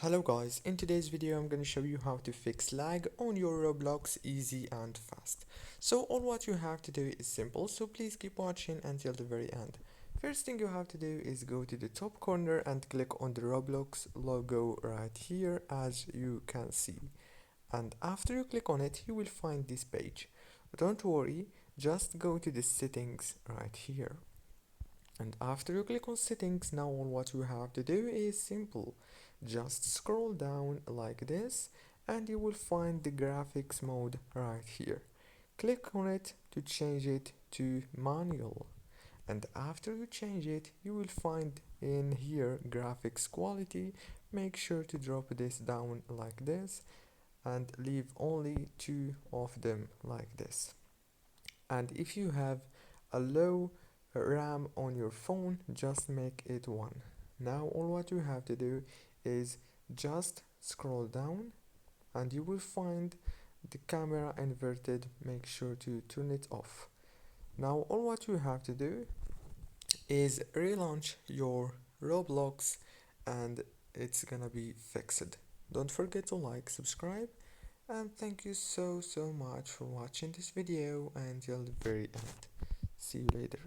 Hello guys, in today's video I'm going to show you how to fix lag on your Roblox easy and fast. So all what you have to do is simple, so please keep watching until the very end. First thing you have to do is go to the top corner and click on the Roblox logo right here as you can see. And after you click on it you will find this page. Don't worry, just go to the settings right here. And after you click on settings, now all what you have to do is simple. Just scroll down like this and you will find the graphics mode right here. Click on it to change it to manual. And after you change it, you will find in here graphics quality. Make sure to drop this down like this and leave only two of them like this. And if you have a low RAM on your phone, just make it 1. Now all what you have to do is just scroll down and you will find the camera inverted. Make sure to turn it off. Now all what you have to do is relaunch your Roblox and it's gonna be fixed. Don't forget to like, subscribe, and thank you so much for watching this video until the very end. See you later.